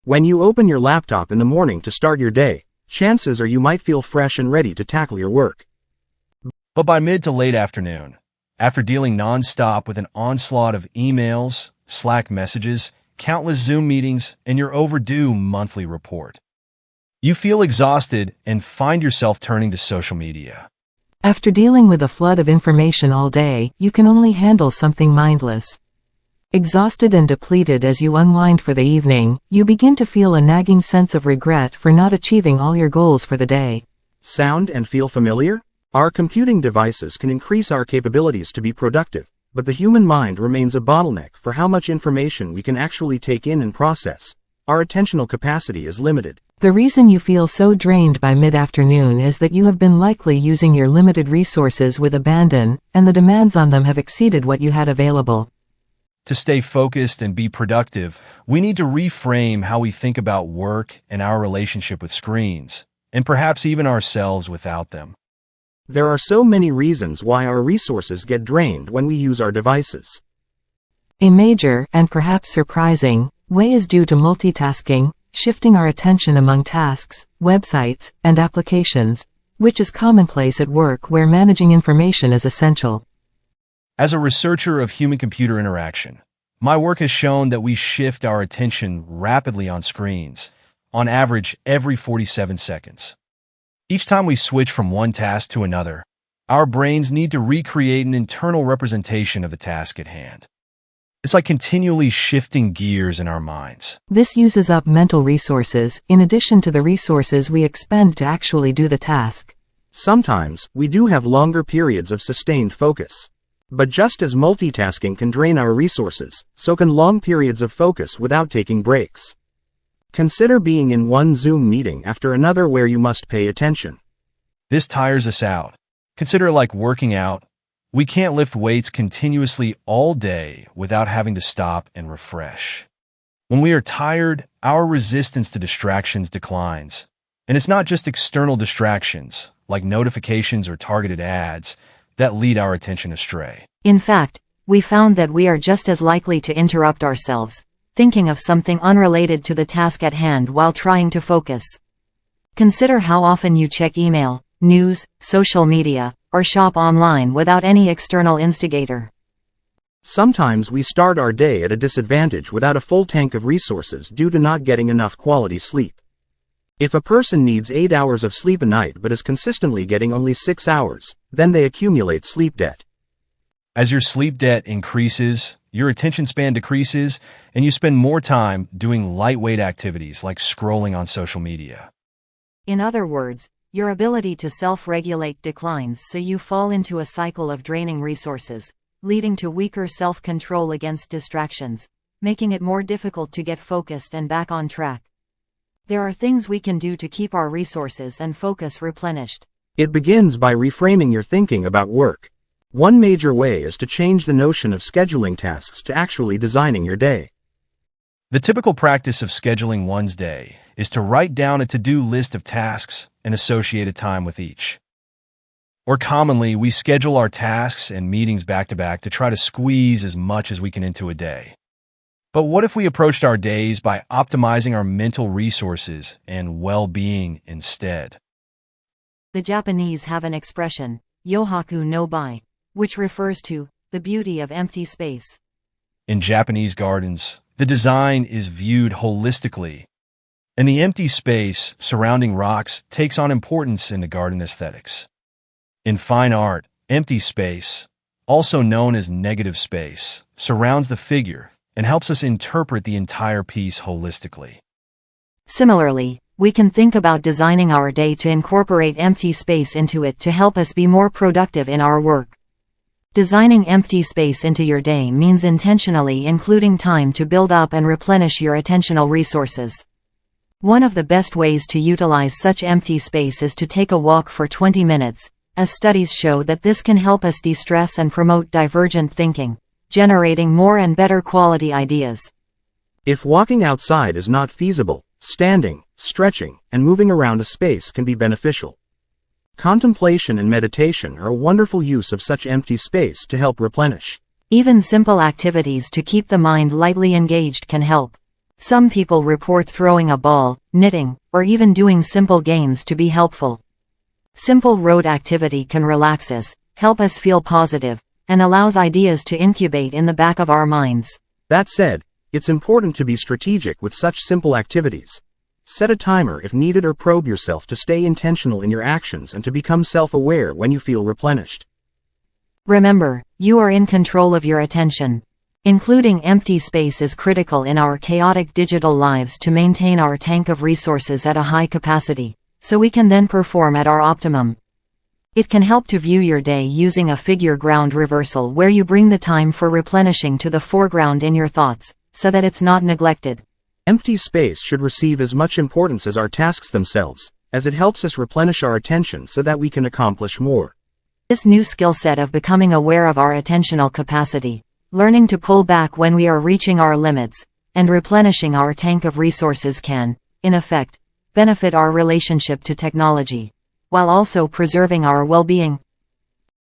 When you open your laptop in the morning to start your day, chances are you might feel fresh and ready to tackle your work. But by mid to late afternoon, after dealing non-stop with an onslaught of emails, Slack messages, countless Zoom meetings, and your overdue monthly report, you feel exhausted and find yourself turning to social media. After dealing with a flood of information all day, you can only handle something mindless. Exhausted and depleted as you unwind for the evening, you begin to feel a nagging sense of regret for not achieving all your goals for the day. Sound and feel familiar? Our computing devices can increase our capabilities to be productive, but the human mind remains a bottleneck for how much information we can actually take in and process. Our attentional capacity is limited. The reason you feel so drained by mid-afternoon is that you have been likely using your limited resources with abandon, and the demands on them have exceeded what you had available. To stay focused and be productive, we need to reframe how we think about work and our relationship with screens, and perhaps even ourselves without them. There are so many reasons why our resources get drained when we use our devices. A major, and perhaps surprising, way is due to multitasking, shifting our attention among tasks, websites, and applications, which is commonplace at work where managing information is essential. As a researcher of human-computer interaction, my work has shown that we shift our attention rapidly on screens, on average every 47 seconds. Each time we switch from one task to another, our brains need to recreate an internal representation of the task at hand. It's like continually shifting gears in our minds. This uses up mental resources, in addition to the resources we expend to actually do the task. Sometimes, we do have longer periods of sustained focus. But just as multitasking can drain our resources, so can long periods of focus without taking breaks. Consider being in one Zoom meeting after another where you must pay attention. This tires us out. Consider it like working out. We can't lift weights continuously all day without having to stop and refresh. When we are tired, our resistance to distractions declines. And it's not just external distractions, like notifications or targeted ads, that lead our attention astray. In fact, we found that we are just as likely to interrupt ourselves, thinking of something unrelated to the task at hand while trying to focus. Consider how often you check email, news, social media, or shop online without any external instigator. Sometimes we start our day at a disadvantage without a full tank of resources due to not getting enough quality sleep. If a person needs 8 hours of sleep a night but is consistently getting only 6 hours, then they accumulate sleep debt. As your sleep debt increases, your attention span decreases, and you spend more time doing lightweight activities like scrolling on social media. In other words, your ability to self-regulate declines, so you fall into a cycle of draining resources, leading to weaker self-control against distractions, making it more difficult to get focused and back on track. There are things we can do to keep our resources and focus replenished. It begins by reframing your thinking about work. One major way is to change the notion of scheduling tasks to actually designing your day. The typical practice of scheduling one's day is to write down a to-do list of tasks and associated time with each. Or commonly, we schedule our tasks and meetings back-to-back to try to squeeze as much as we can into a day. But what if we approached our days by optimizing our mental resources and well-being instead? The Japanese have an expression, yohaku no bai, which refers to the beauty of empty space. In Japanese gardens, the design is viewed holistically, and the empty space surrounding rocks takes on importance in the garden aesthetics. In fine art, empty space, also known as negative space, surrounds the figure and helps us interpret the entire piece holistically. Similarly, we can think about designing our day to incorporate empty space into it to help us be more productive in our work. Designing empty space into your day means intentionally including time to build up and replenish your attentional resources. One of the best ways to utilize such empty space is to take a walk for 20 minutes, as studies show that this can help us de-stress and promote divergent thinking, generating more and better quality ideas. If walking outside is not feasible, standing, stretching, and moving around a space can be beneficial. Contemplation and meditation are a wonderful use of such empty space to help replenish. Even simple activities to keep the mind lightly engaged can help. Some people report throwing a ball, knitting, or even doing simple games to be helpful. Simple road activity can relax us, help us feel positive, and allows ideas to incubate in the back of our minds. That said, it's important to be strategic with such simple activities. Set a timer if needed or probe yourself to stay intentional in your actions and to become self-aware when you feel replenished. Remember, you are in control of your attention. Including empty space is critical in our chaotic digital lives to maintain our tank of resources at a high capacity, so we can then perform at our optimum. It can help to view your day using a figure ground reversal where you bring the time for replenishing to the foreground in your thoughts, so that it's not neglected. Empty space should receive as much importance as our tasks themselves, as it helps us replenish our attention so that we can accomplish more. This new skill set of becoming aware of our attentional capacity, learning to pull back when we are reaching our limits, and replenishing our tank of resources can, in effect, benefit our relationship to technology, while also preserving our well-being.